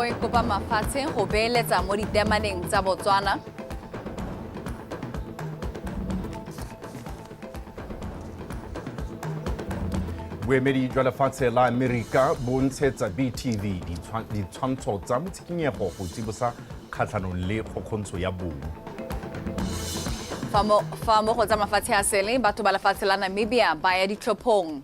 e kopa mafatshe go beeletsa mo ditemaneng tsa Botswana. Boemedi jwa lefatshe la Amerika bo ntshetsa BTV ditshwantsho tsa motshikinyego go tsibosa kgatlhanong le kgokgontsho ya bong. Fa mo go tsa mafatshe a sele batho ba lefatshe la Namibia ba ya ditlhophong.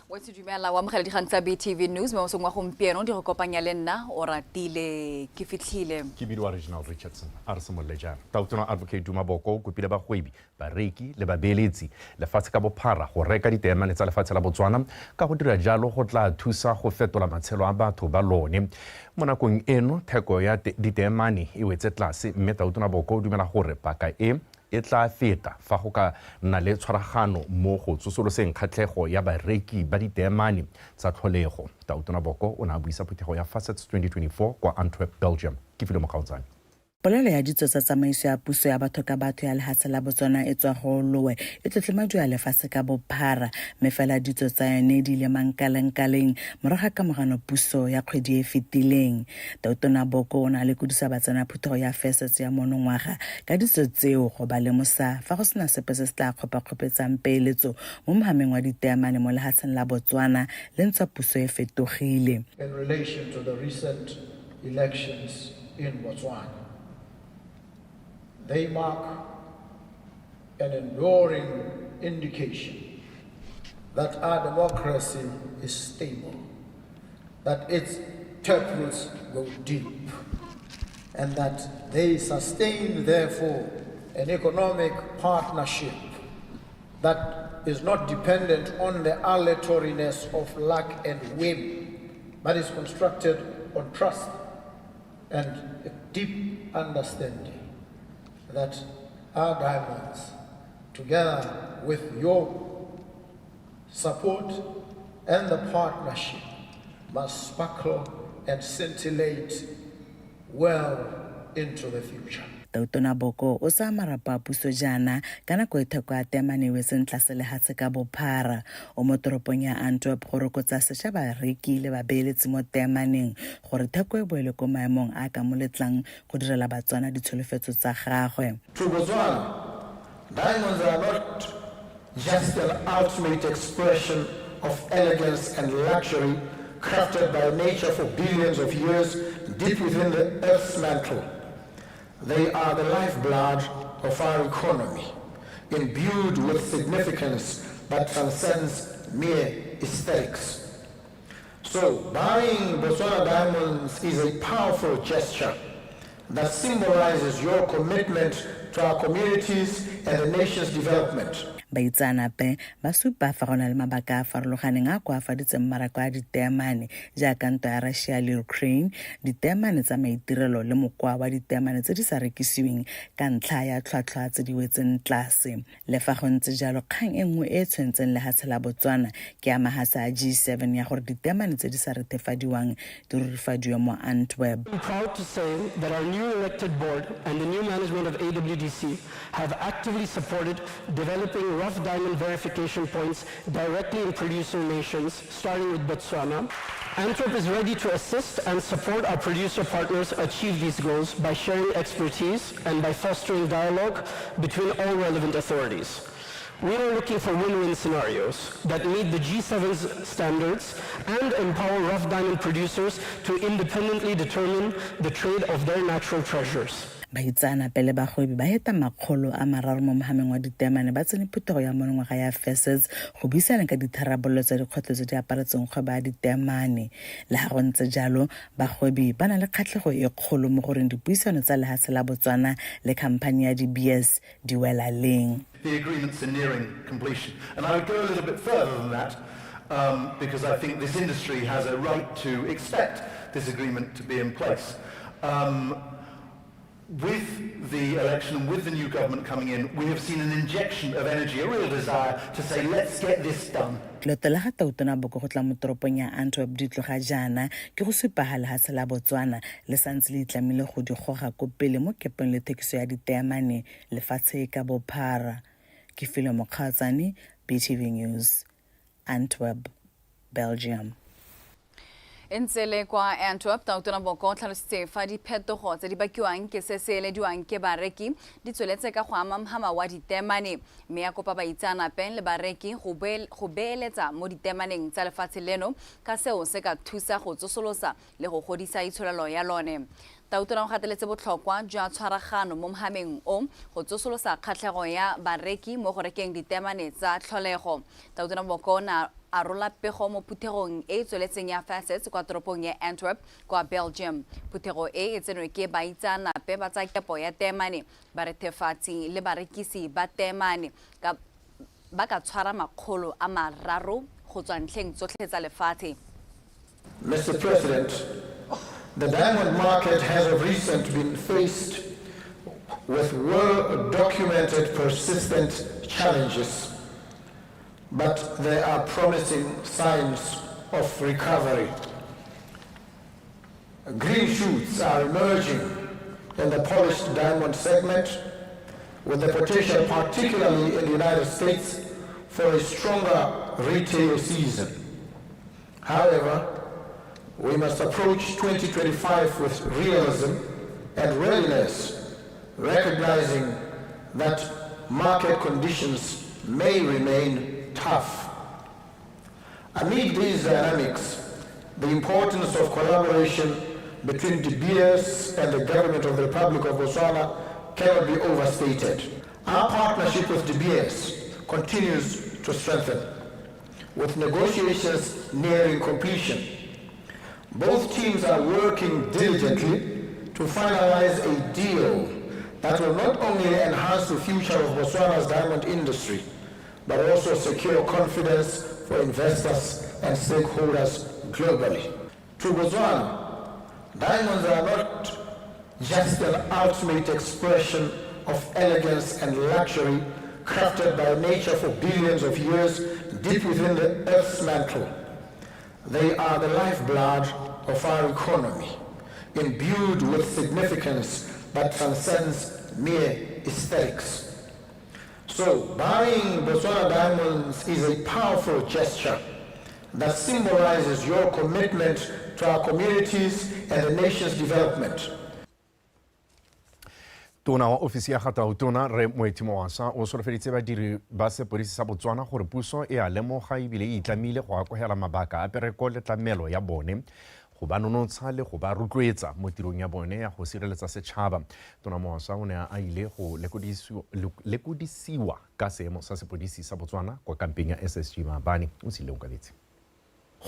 Wetsi dumela wa mogela dikgang tsa BTV News mo mosong wa gompieno di go kopanya le nna o ratile ke fitlhile ke bidwa Regional Richardson a re semolle jana tautona advocate Dumaboko go pile bagwebi bareki le babeeletsi lefatshe ka bophara go reka ditemane tsa lefatshe la Botswana ka go dira jalo go tla thusa go fetola matshelo a batho ba lone mo nakong eno theko ya ditemane e wetse tlase mme tautona Boko dumela gore paka e tla feta fa go ka nna le tshwaragano mo go tsosoloseng kgatlhego ya bareki ba ditemane tsa tlholego. Tautona Boko o ne a buisa phuthego ya Facets 2024 kwa Antwerp, Belgium. Ke Filo Mokaotsane. Polelo ya ditso tsa tsamaiso ya puso ya batho ka batho ya lefatshe la Botswana e tswa go lowe e tlotlomadio ya lefatshe ka bophara mme fela ditso tsa yone di le mankalenkaleng morago ka mogano puso ya kgwedi e fetileng. Tautona Boko o na le kudisa batsana phuthego ya Facets ya monongwaga ka ditso tseo go ba lemosa fa go sena sepe se se tla kgopakgopetsang peeletso mo mohameng wa diteamane mo lefatsheng la Botswana le ntse puso e fetogile. In relation to the recent elections in Botswana, they mark an enduring indication that our democracy is stable, that its taproots go deep, and that they sustain, therefore, an economic partnership that is not dependent on the arbitrariness of luck and whim, but is constructed on trust and a deep understanding that our diamonds, together with your support and the partnership, must sparkle and scintillate well into the future. Tautona Boko o sa marapa puso jana kana ko itheko a temane we sentla se lehatse ka bophara o mo toropong ya Antwerp go rokotsa setšhaba reki le babeeletsi mo temaneng gore theko e boele ko maemong a ka moletlang go direla Batswana ditsholofetso tsa gagwe. To Botswana, diamonds are not just an ultimate expression of elegance and luxury crafted by nature for billions of years deep within the earth's mantle. They are the lifeblood of our economy, imbued with significance that transcends mere aesthetics. So, buying Botswana diamonds is a powerful gesture that symbolizes your commitment to our communities and the nation's development. Baitsanape ba supa fa gona le mabaka a farologaneng a koafaditseng mmaraka a diteamane jaaka ntwa ya Russia le Ukraine, diteamane tsa maitirelo le mokgwa wa diteamane tse di sa rekisiweng ka ntlha ya tlhwatlhwa tse di wetseng tlase. Le fa go ntse jalo kgang e nngwe e tshwentseng lefatshe la Botswana ke ya mahasa a G7 ya gore diteamane tse di sa retefadiwang di rurifadiwe mo Antwerp. I'm proud to say that our new elected board and the new management of AWDC have actively supported developing rough diamond verification points directly in producer nations, starting with Botswana. Antwerp is ready to assist and support our producer partners achieve these goals by sharing expertise and by fostering dialogue between all relevant authorities. We are looking for win-win scenarios that meet the G7's standards and empower rough diamond producers to independently determine the trade of their natural treasures. Baitsana pele bagwebi ba heta makgolo a mararo mo mohameng wa ditemane ba tsene phuthego ya monongwaga ya Facets go buisana ka ditharabololo tsa dikgwetlho tse di aparetseng kgwebo ya ditemane. Le ha go ntse jalo bagwebi ba na le kgatlhego e kgolo mo goreng dipuisano tsa lefatshe la Botswana le khamphane ya di-BS di wela leng. The agreements are nearing completion, and I would go a little bit further than that because I think this industry has a right to expect this agreement to be in place. With the election and with the new government coming in, we have seen an injection of energy, a real desire to say, let's get this done. Tlotela ga Tautona Boko go tla mo toropong ya Antwerp di tloga jana ke go supa ga lefatshe la Botswana le santse le itlamile go di goga ko pele mo kepeng le thekiso ya diteamane lefatshe ka bophara. Ke Filo Mokaotsane, BTV News, Antwerp, Belgium. Ntsele kwa Antwerp tautona boko tlhalositse fa diphetogo tse di bakiwang ke se se elediwang ke bareki di tsweletse ka go ama mhama wa ditemane mme ya kopa baitsanape le bareki go beeletsa mo ditemaneng tsa lefatshe leno ka seo se ka thusa go tsosolosa le go godisa itsholelo ya lone. Tautona o gateletse botlhokwa jwa tshwaragano mo mhameng o go tsosolosa kgatlhego ya bareki mo go rekeng ditemane tsa tlholego. Tautona boko na arola pego mo phuthegong e tsweletseng ya facets kwa toropong ya Antwerp kwa Belgium. Phuthego e tsenwe ke baitsanape ba tsa kepo ya temane, barethefatsi le barekisi ba temane ba ka tshwara makgolo a mararo go tswa ntlheng tsotlhe tsa lefatshe. Mr. President, the diamond market has of recent been faced with well-documented persistent challenges, but there are promising signs of recovery. Green shoots are emerging in the polished diamond segment, with the potential, particularly in the United States, for a stronger retail season. However, we must approach 2025 with realism and readiness, recognizing that market conditions may remain tough. Amid these dynamics, the importance of collaboration between De Beers and the government of the Republic of Botswana cannot be overstated. Our partnership with De Beers continues to strengthen, with negotiations nearing completion. Both teams are working diligently to finalize a deal that will not only enhance the future of Botswana's diamond industry, but also secure confidence for investors and stakeholders globally. To Botswana, diamonds are not just an ultimate expression of elegance and luxury crafted by nature for billions of years deep within the Earth's mantle. They are the lifeblood of our economy, imbued with significance that transcends mere aesthetics. So, buying Botswana diamonds is a powerful gesture that symbolizes your commitment to our communities and the nation's development. Tona wa ofisi ya Gatautona Re Moetimowasa o solofeditse badiri ba sepodisi sa Botswana gore puso e a lemoga ebile e itlamile go akogela mabaka a pereko le tlamelo ya bone go ba nonontsha le go ba rotloetsa mo tirong ya bone ya go sireletsa setšhaba. Tona Mowasa o ne a ile go lekodisiwa ka seemo sa sepodisi sa Botswana kwa kampeng ya SSG Maabane. O sile o kabetse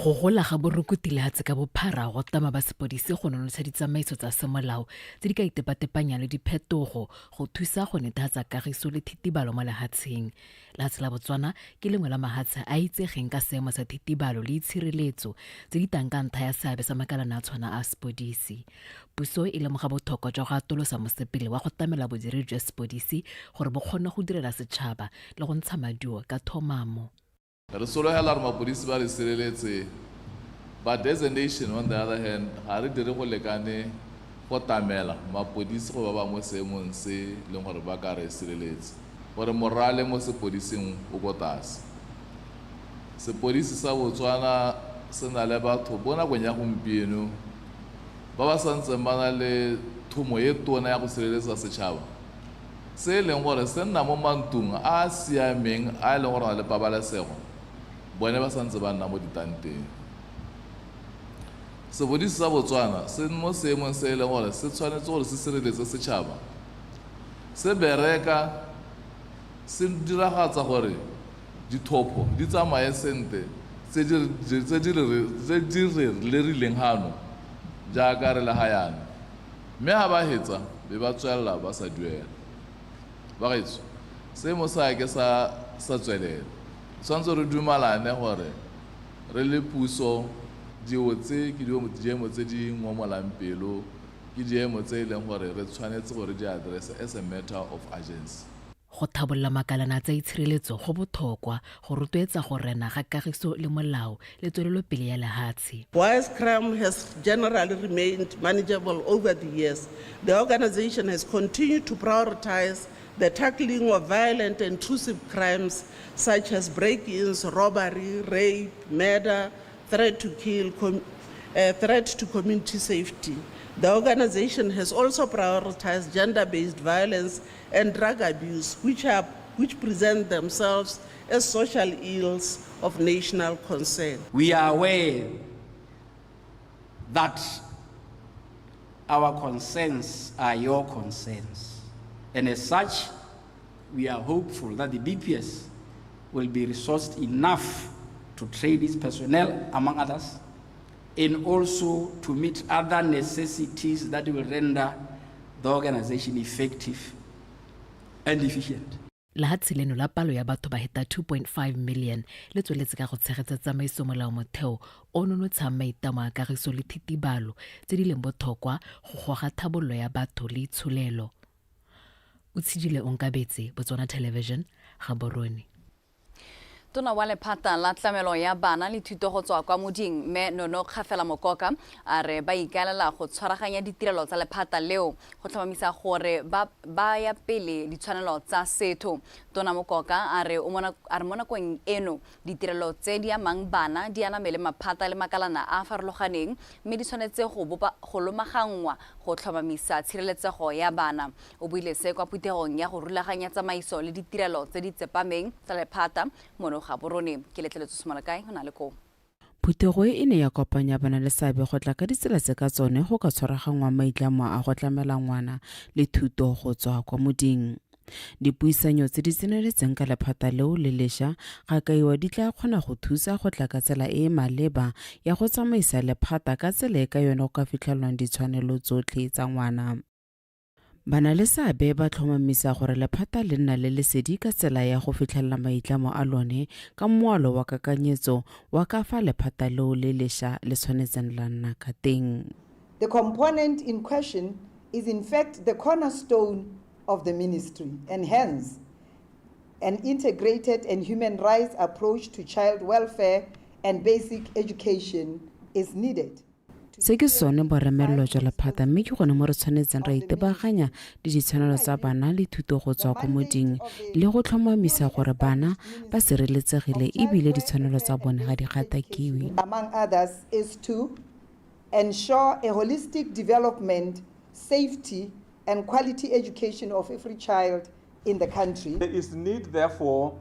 go gola ga borukuti le hatse ka bophara go tama ba sepodisi go nonotsha ditsamaiso tsa semolao tse di ka itepatepanya le diphetogo go thusa go netefatsa kagiso le thitibalo mo lehatsheng. Lehatshe la Botswana ke lengwe la mahatshe a itsegeng ka seemo sa thitibalo le itshireletso tse di tang ka ntlha ya seabe sa makalana a tshwana a sepodisi. Puso e lemoga botlhokwa jwa go atolosa mosepele wa go tamela bodiri jwa sepodisi gore bo kgone go direla setšhaba le go ntsha maduo ka thomamo. Re sologela gore mapodisi ba re sireletse, but as a nation on the other hand ga re dire go lekane go tamela mapodisi go ba ba mo seemong se leng gore ba ka re sireletse gore morale mo sepodising o go tlase. Sepodisi sa Botswana se na le batho bona go nya gompieno ba ba santseng ba na le thomo e tona ya go sireletsa setšhaba se leng gore se nna mo mantung a siameng a leng gore le pabalesego bone ba santse ba nna mo ditanteng. Sepodisi sa Botswana se mo seemong se leng gore se tshwanetse gore se sireletse setšhaba, se bereka, se diragatsa gore dithopo di tsamaye sente tse di re rileng hano jaaka re le hayana, mme ha ba hetsa be ba tswella ba sa duela. Ba gaetso seemo sa ke sa tswelela tshwanetse re dumalane gore re le puso dio tse ke diemo tse di ngomolang pelo ke diemo tse leng gore re tshwanetse gore di address as a matter of urgency. Go thabolla makalana tsa itshireletso go botlhokwa go rotloetsa go rena ga kagiso le molao le tswelelopele ya lehatshe. Whilst crime has generally remained manageable over the years, the organization has continued to prioritize the tackling of violent and intrusive crimes such as break-ins, robbery, rape, murder, threat to kill, a threat to community safety. The organization has also prioritized gender-based violence and drug abuse, which present themselves as social ills of national concern. We are aware that our concerns are your concerns, and as such, we are hopeful that the BPS will be resourced enough to train its personnel, among others, and also to meet other necessities that will render the organization effective and efficient. Lehatshe leno la palo ya batho ba heta 2.5 million le tsweletse ka go tshegetsa tsamaiso molao motheo o nonotshang maitamo a kagiso le thitibalo tse di leng botlhokwa go goga thabollo ya batho le itsholelo. O tshidile Onkabetse, Botswana Television, Gaborone. Tona wa lephata la tlamelo ya bana le thuto go tswa kwa moding mme Nono Kgafela Mokoka a re ba ikaelela go tshwaraganya ditirelo tsa lephata leo go tlhomamisa gore ba ya pele ditshwanelo tsa setho. Tona Mokoka a re mo nakong eno ditirelo tse di amang bana di anamele maphata le makalana a farologaneng mme di tshwanetse go lomagangwa go tlhomamisa tshireletsego ya bana. O buile se kwa putegong ya go rulaganya tsamaiso le ditirelo tse di tsepameng tsa lephata mono Gaborone ke letleletse Semolakae go na le ko. Phutego e ne ya kopanya bana le seabe go tla ka ditsela tse ka tsone go ka tshwaragangwa maitlamo a go tlamela ngwana le thuto go tswa kwa moding. Dipuisanyo tse di tseneletseng ka lephata leo le lesha ga kaiwa di tla kgona go thusa go tla ka tsela e maleba ya go tsamaisa lephata ka tsela e ka yone go ka fitlhelwang ditshwanelo tsotlhe tsa ngwana. Bana le seabe ba tlhomamisa gore lephata le nna le lesedi ka tsela ya go fitlhelela maitlamo a lone ka moalo wa kakanyetso wa ka fa lephata leo le lesha le tshwanetseng la nna ka teng. The component in question is in fact the cornerstone of the ministry, and hence an integrated and human rights approach to child welfare and basic education is needed. Se ke sone boremello jwa lephata mme ke gone mo re tshwanetseng ra itebaganya le ditshwanelo tsa bana le thuto go tswa kwa moding le go tlhomamisa gore bana ba sireletsegile ebile ditshwanelo tsa bone ga di gatakiwe. Among others is to ensure a holistic development, safety and quality education of every child in the country. There is need therefore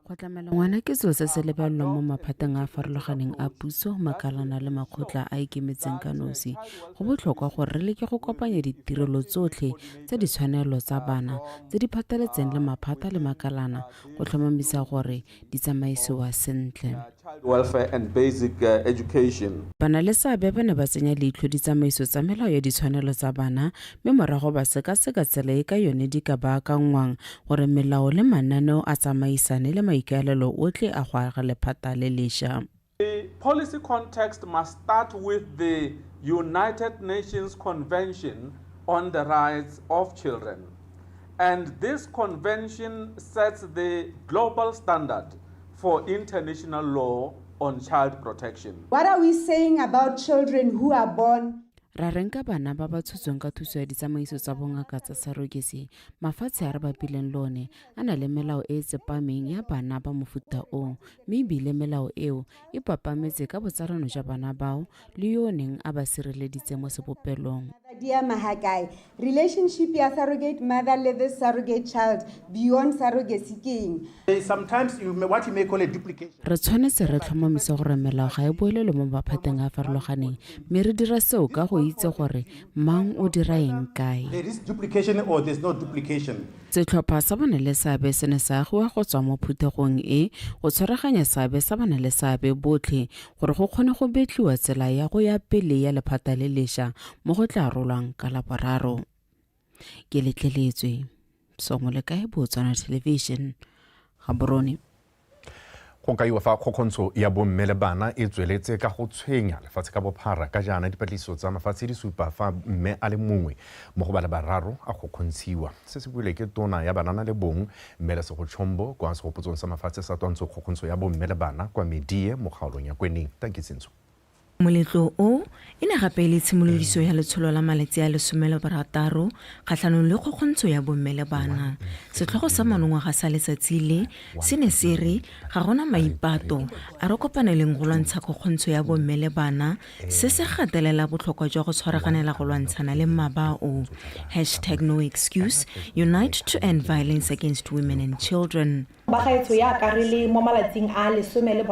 go tlamela ngwana ke selo se se lebelelwang mo maphateng a farologaneng a puso makalana le makgotla a ikemetseng ka nosi. Go botlhokwa gore re leke go kopanya ditirelo tsotlhe tse di tshwanelo tsa bana tse di phataletseng le maphata le makalana go tlhomamisa gore di tsamaisiwa sentle. Welfare and basic education. Bana le seabe ba ne ba tsenya leitlho ditsamaiso tsa melao ya ditshwanelo tsa bana mme morago ba sekaseka tsela e ka yone di ka baakangwang gore melao le mananeo a tsamaisane le maikaelelo otlhe a go aga lephata le lesha. The policy context must start with the United Nations Convention on the Rights of Children, and this convention sets the global standard for international law on child protection. What are we saying about children who are born? Ra renka bana ba ba tshotsweng ka thuso ya ditsamaiso tsa bongaka tsa sarokesi mafatshe a re bapileng lone a na le melao e tsepameng ya bana ba mofuta o mme ebile melao eo e papametse ka botsarano jwa bana bao le yo neng a ba sireleditse mo sebopelong. Relationship ya surrogate mother le the surrogate child beyond surrogacy king. Sometimes what you may call a duplication. Re tshwanetse re tlhomamisa gore melao ga e boelele mo maphateng a farologaneng mme re dira seo ka go itse gore mang o dira eng kae. There is duplication or there's no duplication. Setlhopha sa bana le seabe se ne sa agiwa go tswa mo phuthegong e go tshwaraganya seabe sa bana le seabe botlhe gore go kgone go betliwa tsela ya go ya pele ya lephata le lesha mo go tla rolwang ka LABORARO. Ke letleletswe Semolakae, Botswana Television, Gaborone. Go kaiwa fa kgokgontsho ya bomme le bana e tsweletse ka go tshwenya lefatshe ka bophara ka jaana dipatlisiso tsa mafatshe di supa fa mme a le mongwe mo go ba le bararo a go kgontshiwa. Se se buile ke tona ya banana le bong mmele se go tshombo kwa se go potsong sa mafatshe sa twantsho kgokgontsho ya bomme le bana kwa Medie mo kgaolong ya Kweneng. Tankisintso. Moletlo o e ne gape le tshimolodiso ya letsholo la malatsi a 16 kgatlhanong le kgokgontsho ya bomme le bana. Setlhogo sa monongwaga sa letsatsi le se ne se re ga gona maipato a re kopaneleng go lwantsha kgokgontsho ya bomme le bana se se gatelela botlhokwa jwa go tshwaraganela go lwantshana le mabao. #NoExcuse, unite to end violence against women and children. Bagaetso ya karele mo malatsing a 16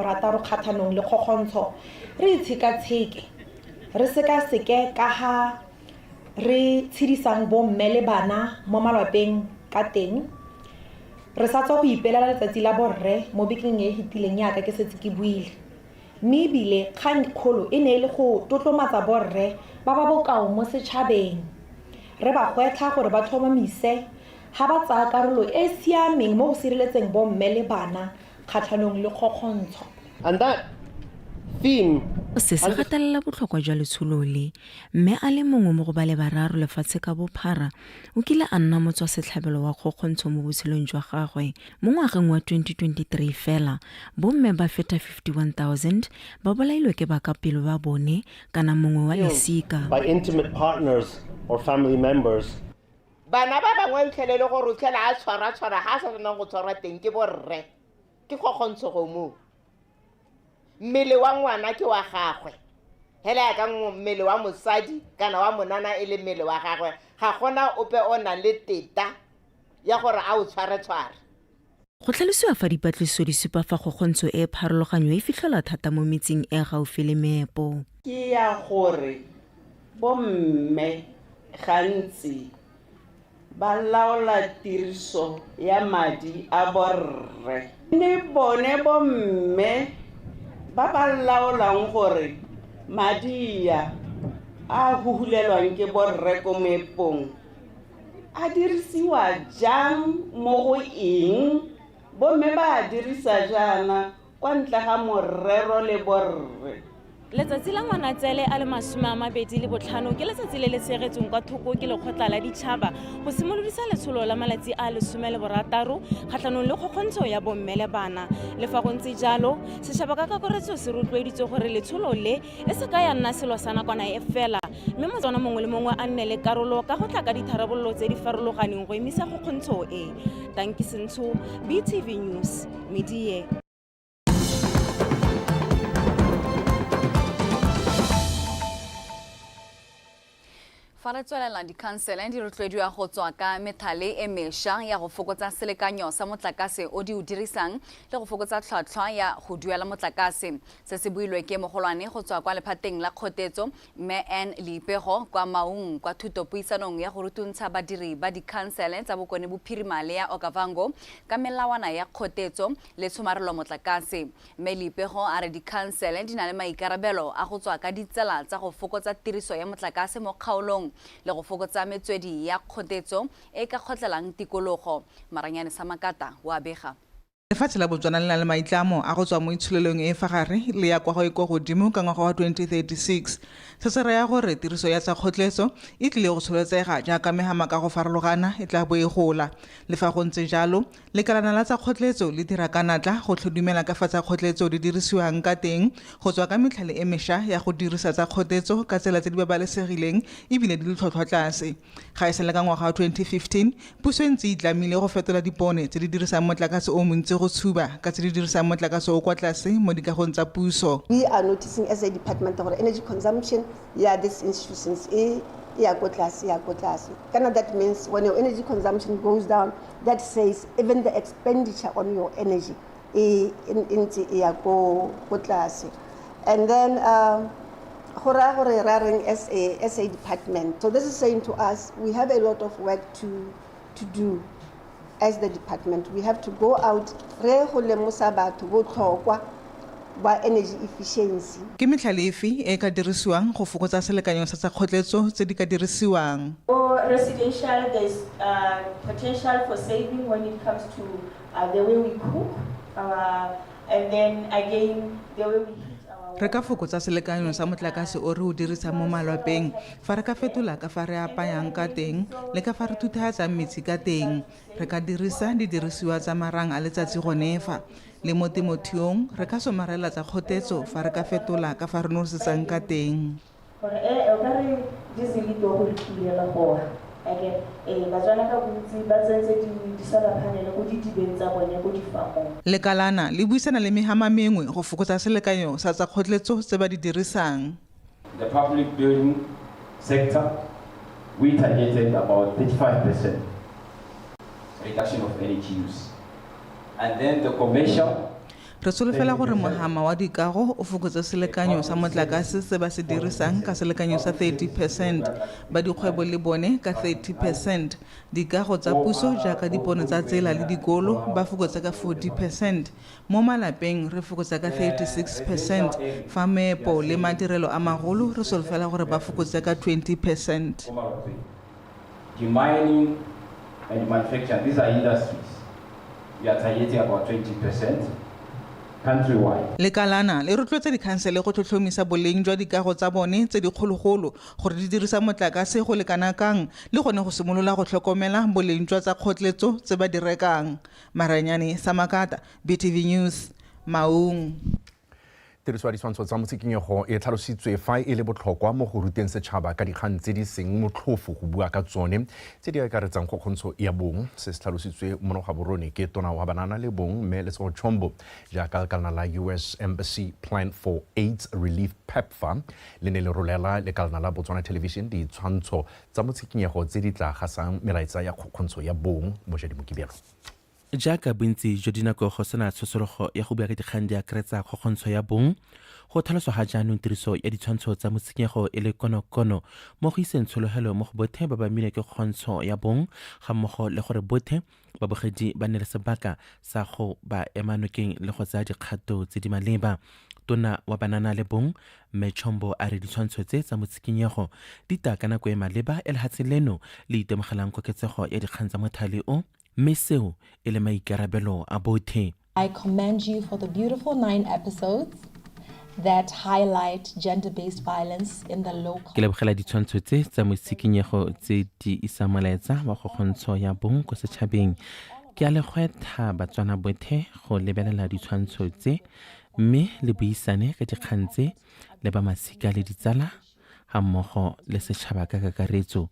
kgatlhanong le kgokgontsho re itsheka-tsheke re seka-seke ka ha re tshedisang bomme le bana mo malapeng ka teng. Re sa tswa go ipelela letsatsi la borre mo bekeng e hitileng yaka ke setse ke buile. Mme ebile kgang kgolo e ne e le go tlotlomatsa borre ba ba bokao mo setšhabeng. Re ba gwetlha gore ba tlhomamise ha ba tsaya karolo e siameng mo go sireletseng bomme le bana kgatlhanong le kgokgontsho. And that theme se se gatelela botlhokwa jwa letsholo le mme a le mongwe mo go ba le bararo lefatshe ka bophara o kile a nna motswasetlhabelo wa kgokgontsho mo botshelong jwa gagwe. Mo ngwageng wa 2023 fela bomme ba feta 51,000 ba bolailwe ke bakapelo ba bone kana mongwe wa lesika by intimate partners or family members. Bana ba bangwe itlhelele gore o tlhela a tshwara ha sa nang go tshwara teng ke borre ke kgokgontsho go mo. Mmele wa ngwana ke wa gagwe hela ya ka mmele wa mosadi kana wa monana e le mmele wa gagwe ga gona ope o na le teta ya gore a o tshware. Go tlhalosiwa fa dipatlisiso di supa fa kgokgontsho e pharologanyo e fitlhelwa thata mo metseng e gaufi le meepo. Ke ya gore bomme gantsi ba laola tiriso ya madi a borre. Ne bone bomme ba ba laolang gore madi a huhulelwang ke borre ko meepong a dirisiwa jang mo go eng. Bomme ba dirisa jana kwa ntle ga morero le borre. Letsatsi la Ngwanatsele a le 25 ke letsatsi le le segetsweng kwa thoko ke lekgotla la ditšhaba go simolodisa letsholo la malatsi a 16 kgatlhanong le kgokgontsho ya bomme le bana. Le fa go ntse jalo setšhaba ka kakaretso se rotloeditse gore letsholo le e se ka ya nna selo sa nakwana e fela mme motswana mongwe le mongwe a nne le karolo ka go tla ka ditharabololo tse di farologaneng go emisa kgokgontsho e. Tankisentsho, BTV News, Media. Fa re tswelela dikhansele di rotloediwa go tswa ka methale e mešwa ya go fokotsa selekanyo sa motlakase o di o dirisang le go fokotsa tlhwatlhwa ya go duela motlakase. Se se builwe ke mogolwane go tswa kwa lephateng la kgotetso mme N Leipego kwa Maung kwa thutopuisanong ya go rutuntsha badiri ba dikhansele tsa bokone bophirima le ya Okavango ka melawana ya kgotetso le tshomarelo motlakase. Mme Leipego a re dikhansele di na le maikarabelo a go tswa ka ditsela tsa go fokotsa tiriso ya motlakase mo kgaolong le go fokotsa metswedi ya kgotetso e ka kgotlelang tikologo. Maranyane Samakata wa bega. Lefatshe la Botswana le na le maitlamo a go tswa mo itsholelong e fa gare le ya kwa go e kwa godimo ka ngwaga wa 2036. Se se raya gore tiriso ya tsa kgotletso e tlile go tsholetsega jaaka megama ka go farologana e tla bo e gola. Le fa go ntse jalo lekalana la tsa kgotletso le dira ka natla go tlhodumela ka fa tsa kgotletso di dirisiwang ka teng go tswa ka metlhale e mešwa ya go dirisa tsa kgotletso ka tsela tse di babalesegileng ebile di le tlhotlhwa tlase. Ga e sale ka ngwaga wa 2015 puso e ntse e itlamile go fetola dipone tse di dirisang motlakase o montsi go tshuba ka tse di dirisang motlakase o kwa tlase mo dikagong tsa puso. We are noticing as a department of energy consumption, these institutions that means when your energy consumption goes down, that says even the expenditure on your energy and then as a department. So this is saying to us we have a lot of work to do. As the department, we have to go out by energy efficiency. Ke metlhale efe e ka dirisiwang go fokotsa selekanyo sa tsa kgotletso tse di ka dirisiwang? For residential, there's potential for saving when it comes to the way we cook, and then again the way we heat our re ka fokotsa selekanyo sa motlakase o re o dirisang mo malwapeng fa re ka fetola ka fa re apayang ka teng le ka fa re thuthatsang metsi ka teng. Re ka dirisa didirisiwa tsa marang a letsatsi gone fa le mo temothuong re ka somarela tsa kgotetso fa re ka fetola ka fa re nosetsang ka teng. Lekalana le buisana le mehama mengwe go fokotsa selekanyo sa tsa kgotletso tse ba di dirisang. The public building sector, we targeted about 35% reduction of energy use. And then the commercial, re solofela gore mohama wa dikago o fokotsa selekanyo sa motlakase se ba se dirisang ka selekanyo sa 30%, ba dikgwebo le bone ka 30%, dikago tsa puso jaaka dipono tsa tsela le dikolo ba fokotsa ka 40%, mo malapeng re fokotsa ka 36%, fa meepo le madirelo a magolo re solofela gore ba fokotsa ka 20%. the mining and manufacturing, these are industries. We are targeting about 20%. Lekalana le rotloetsa dikhansele go tlhotlhomisa boleng jwa dikago tsa bone tse dikgologolo gore di dirisa motlakase go lekana kang le gone go simolola go tlhokomela boleng jwa tsa kgotletso tse ba di rekang. Maranyane Samakata, BTV News, Maung. Tiriso ya ditshwantsho tsa motsikinyego e tlhalositswe fa e le botlhokwa mo go ruteng setšhaba ka dikgang tse di seng motlhofo go bua ka tsone tse di akaretsang kgokgontsho ya bong. Se se tlhalositswe mo gaborone ke tona wa banana le bong mme Letsogo Chombo jaaka lekalana la US Embassy Plan for AIDS Relief PEPFAR le ne le rolela lekalana la Botswana Television ditshwantsho tsa motsikinyego tse di tla gasang melaetsa ya kgokgontsho ya bong mo Mokibelo. Jaaka bontsi jwa dinako go sena tshosologo ya go bua ka dikgang di akaretsa kgokgontsho ya bong go tlhaloswa ga jaanong tiriso ya ditshwantsho tsa motsikinyego e le konokono mo go iseng tshologelo mo go bothe ba ba mmile ke kgontsho ya bong ga mmogo le gore bothe babogedi ba nne le sebaka sa go ba emanokeng le go tsaya dikgato tse di maleba. Tona wa banana le bong Mechombo a re ditshwantsho tse tsa motsikinyego di ta ka nako e maleba e lehatshe leno le itemogelang koketsego ya dikgang tsa mothale o mme seo e le maikarabelo a bothe. I commend you for the beautiful 9 episodes that highlight gender-based violence in the local. Ke lebogela ditshwantsho tse tsa motsikinyego tse di isa molaetsa wa kgokgontsho ya bong ko setšhabeng. Ke a le gwetha Batswana bothe go lebelela ditshwantsho tse mme le buisane ka dikgang tse le ba masika le ditsala ga mmogo le setšhaba ka kakaretso.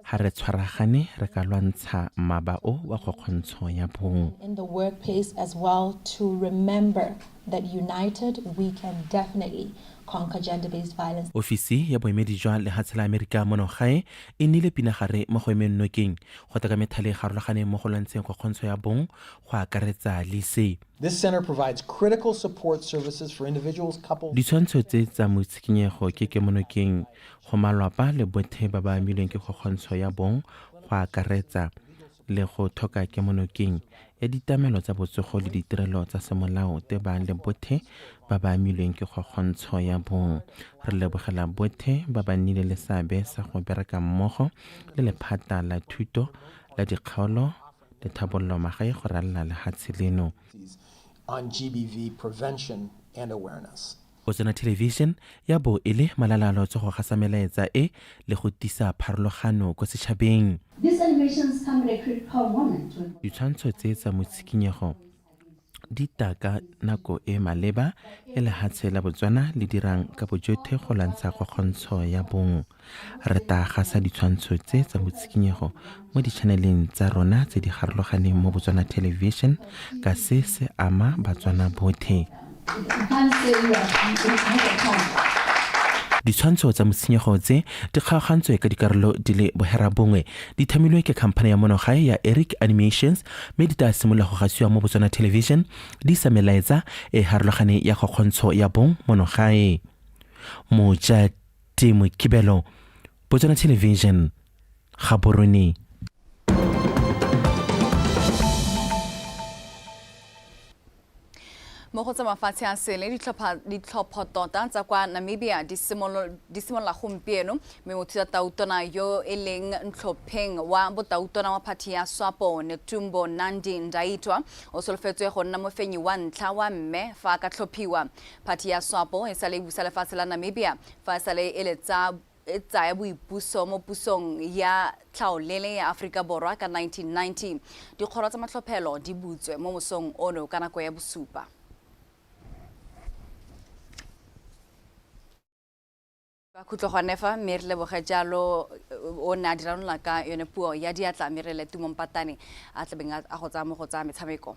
Ha re tshwaragane re ka lwantsha mabao wa kgokgontsho ya bong. In the workplace as well, to remember that united we can definitely conquer gender-based violence. Ofisi ya boemedi jwa lehatshe la Amerika mono gae e nnile pinagare mo go emeng nokeng go taka methale e garologane mo go lwantsheng kgokgontsho ya bong go akaretsa le se. This center provides critical support services for individuals, couples. Ditshwantsho tse tsa motsikinyego ke kemonokeng go malwapa le bothe ba ba amilweng ke kgokgontsho ya bong go akaretsa le go thoka kemonokeng ya ditamelo tsa botsogo le ditirelo tsa semolao te ba le bothe ba ba amilweng ke kgokgontsho ya bong. Re lebogela bothe ba ba nnile le seabe sa go bereka mmogo le lephata la thuto la dikgaolo le thabollo magae go ralla lehatshe leno. On GBV prevention and awareness. Botswana Television ya bo e le malalalaotswe go gasa melaetsa e le go tisa pharologano ko setšhabeng. These animations come at a critical moment. Ditshwantsho tse tsa motsikinyego di ta ka nako e maleba e lehatshe la Botswana le dirang ka bojotlhe go lwantsha kgokgontsho ya bong. Re ta gasa ditshwantsho tse tsa motsikinyego mo ditšhaneleng tsa rona tse di garologaneng mo Botswana Television ka se se ama Batswana bothe. Ditshwantsho tsa motsikinyego tse di kgaogantswe ka dikarolo di le bohera bongwe di thamilwe ke khamphane ya monogae ya Eric Animations mme di ta simolola go gasiwa mo Botswana Television di sa melaetsa e harologane ya kgokgontsho ya bong monogae. Mokibelo, Botswana Television, Gaborone. mo go tsa mafatshe a sele ditlhopho tota tsa kwa Namibia di simolola gompieno mme motho ya tautona yo e leng ntlhopheng wa botautona wa phathi ya SWAPO Netumbo Nandi Ndaitwa o solofetswe go nna mofenyi wa ntlha wa mme fa ka tlhophiwa. Phathi ya SWAPO e sale busa lefatshe la Namibia fa sale e tsaya boipuso mo pusong ya tlhaolele ya Afrika Borwa ka 1990. Dikgoro tsa matlhophelo di butswe mo mosong ono ka nako ya bosupa. Ba khutlo go nefa mme re leboga jalo o ne a diranola ka yone puo ya diatla mme re le tumompatane a tlabeng a go tsaya mo go tsaya metshameko.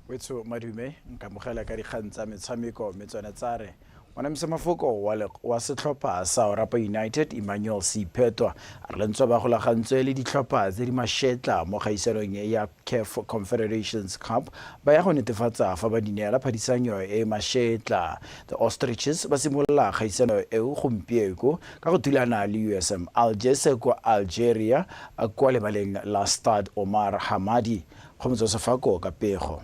Wetso madume nka mogela ka dikgang tsa metshameko metswana tsare wana mafoko wa setlhopha sa Orapa United Emmanuel Siphetwa a re lentswe ba golagantswe le ditlhopha tse di mashetla mo gaisanong ya CAF Confederations Cup ba ya go netefatsa fa ba dineela phadisanyo e mashetla. The Ostriches ba simolola gaisano eo gompieko ka go thulana le USM Alger kwa Algeria kwa lebaleng la Stade Omar Hamadi go motsosofako ka pego.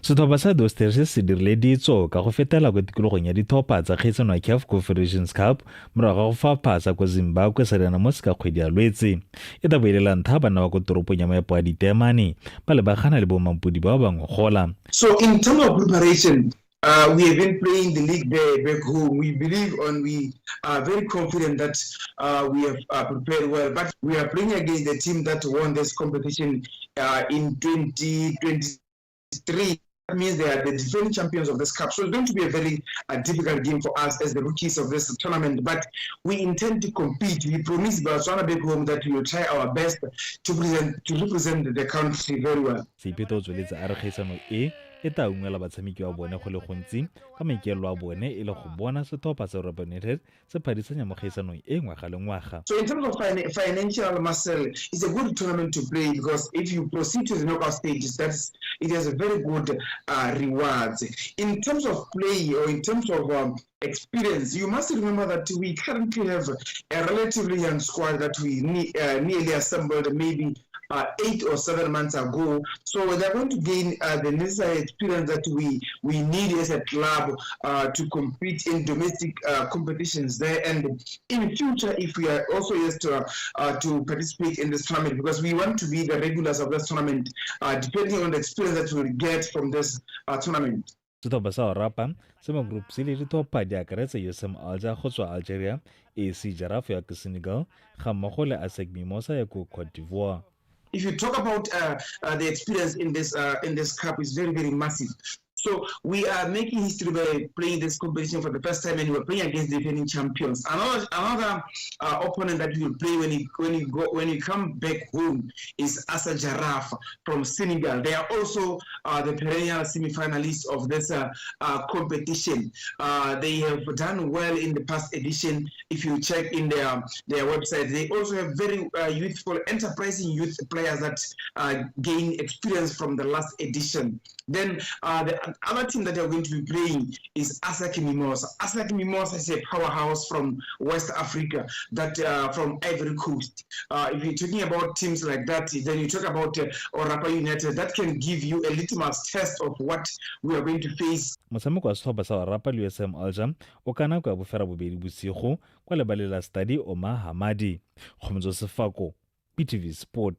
Setlhopha sa Ostriches se dirile ditso ka go fetela kwa tikologong ya dithopa tsa kgaisano ya CAF Confederations Cup morago ga go faphasa kwa Zimbabwe sa rena mo se ka kgwedi ya Lwetse. E tla boelela ntlha bana ba kwa toropong ya maepo a ditemane ba lebagana le bomampodi ba bangwe gola. So in terms of preparation, we have been playing the league there back home. We are very confident that we have prepared well. But we are playing against the team that won this competition in 2023. That means they are the defending champions of this cup. So it's going to be a very difficult game for us as the rookies of this tournament. But we intend to compete. We promise Botswana back home that we will try our best to represent the country very well. E ta ungela batshameki wa bone go le gontsi ka maikelo a bone e le go bona setlhopha sa Orapa United se phadisanya mo gaisanong e ngwaga le ngwaga. So in terms of financial muscle, it's a good tournament to play because if you proceed to the knockout stages, it has a very good rewards. In terms of play or in terms of experience, you must remember that we currently have a relatively young squad that we nearly assembled maybe 8 or 7 months ago. So they're going to gain the necessary experience that we need as a club to compete in domestic competitions there, and in future if we are also used to participate in this tournament, because we want to be the regulars of this tournament depending on the experience that we'll get from this tournament. Setlhopha sa Orapa se mo group se le dithopa di akaretsa USM Alger go tswa Algeria, AC Giraffe ya ko Senegal ga mmogo le ASEC Mimosa ya ko Cote d'Ivoire. If you talk about the experience in this cup, is very, very massive. So we are making history by playing this competition for the first time, and we're playing against the defending champions. Another opponent that we will play when you come back home is Asa Giraffe from Senegal. They are also the perennial semi-finalists of this competition. They have done well in the past edition. If you check in their website, they also have very youthful, enterprising youth players that gain experience from the last edition. Then the other team that they are going to be playing is ASEC Mimosa. ASEC Mimosa is a powerhouse from West Africa, that from Ivory Coast. If you're talking about teams like that, then you talk about Orapa United. That can give you a litmus test of what we are going to face. Motshameko wa setlhopha sa Orapa le USM Alger o ka nako ya bofera bobedi bosigo kwa lebaleng la Stade Omar Hamadi. Go Sefako, PTV Sport.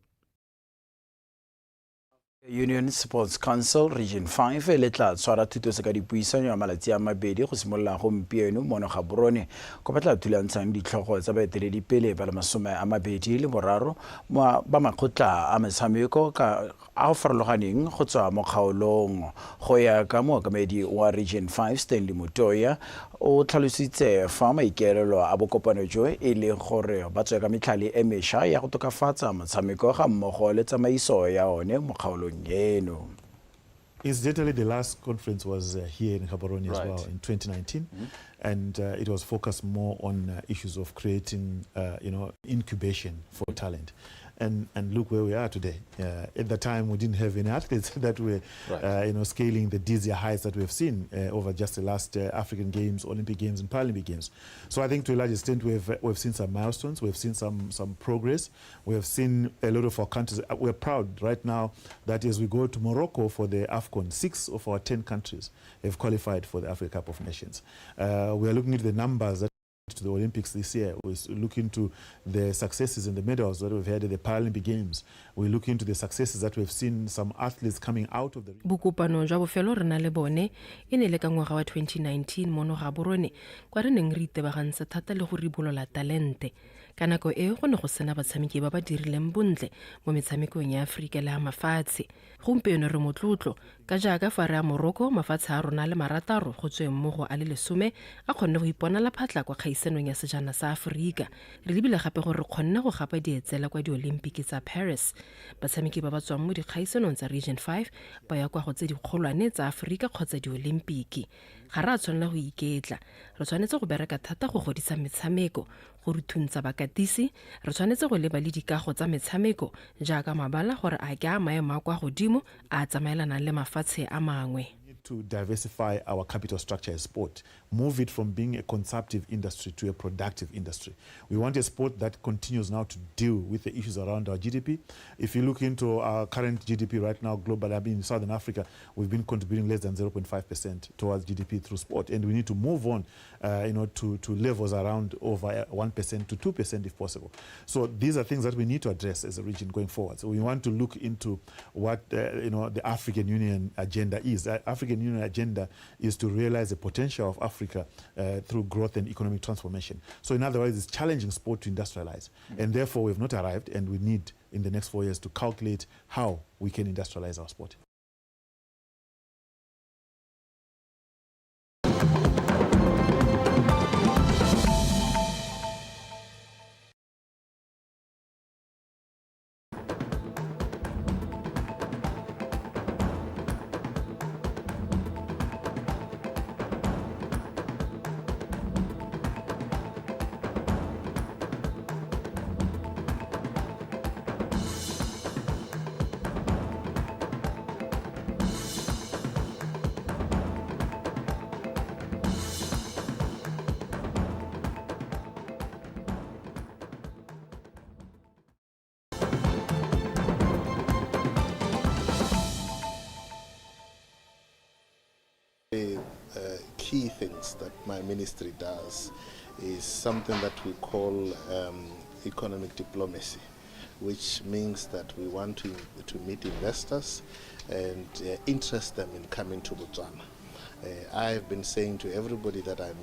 Union Sports Council Region 5 le tla tshwara thuto se ka dipuisano ya malatsi a mabedi go simolola gompieno mono ga Borone go batla thulantshang ditlhogo tsa baeteledipele ba le 23 ba makgotla a metshameko ka a go farologaneng go tswa mo kgaolong go ya ka mookamedi wa Region 5 Stanley Mutoya o tlhalositse fa maikaelelo a bokopano jo e le gore ba tswe ka metlhale e mesha ya go tokafatsa motshameko ga mmogo le tsamaiso ya one mo kgaolong eno. Incidentally, the last conference was here in Gaborone as well in 2019, and it was focused more on issues of creating, incubation for talent. and look where we are today. At the time, we didn't have any athletes that were scaling the dizzy heights that we've seen over just the last African Games, Olympic Games, and Paralympic Games. So I think to a large extent we've seen some milestones, we've seen some progress, we have seen a lot of our countries. We're proud right now that as we go to Morocco for the AFCON, 6 of our 10 countries have qualified for the Africa Cup of Nations. We are looking at the numbers that to the Olympics this year. We look into the successes and the medals that we've had at the Paralympic Games. We look into the successes that we've seen some athletes coming out of the... Bokopano jwa bofelo re na le bone e ne le ka ngwaga wa 2019 mono ga borone kwa re neng re itebagantsha thata le go ribolola talente. Ka nako e go ne go sena batshameki ba ba dirileng bontle mo metshamekong ya Afrika le ya mafatshe. Gompieno re motlotlo ka jaaka fa re a Morocco mafatshe a rona le marataro go tsweng mo go a le 10 a kgonne go ipona la phatla kwa kgaisanong ya sejana sa Afrika. Re lebile gape gore re kgonne go gapa dietsela kwa di-Olympic tsa Paris. Batshameki ba ba tswang mo dikgaisanong tsa Region 5 ba ya kwa go tse dikgolwane tsa Afrika kgotsa di-Olympic. Ga re a tshwanela go iketla. Re tshwanetse go bereka thata go godisa metshameko, go rutuntsa bakatisi. Re tshwanetse go leba le dikago tsa metshameko jaaka mabala gore a ke a maemo a kwa godimo a tsamaelana le mafatshe a mangwe. To diversify our capital structure as sport, move it from being a consumptive industry to a productive industry. We want a sport that continues now to deal with the issues around our GDP. If you look into our current GDP right now, globally, I mean in Southern Africa, we've been contributing less than 0.5% towards GDP through sport, and we need to move on, to levels around over 1% to 2% if possible. So these are things that we need to address as a region going forward. So we want to look into what the African Union agenda is. African Union agenda is to realize the potential of Africa through growth and economic transformation. So in other words, it's challenging sport to industrialize. And therefore, we've not arrived, and we need, in the next 4 years, to calculate how we can industrialize our sport. Key things that my ministry does is something that we call economic diplomacy, which means that we want to meet investors and interest them in coming to Botswana. I have been saying to everybody that I meet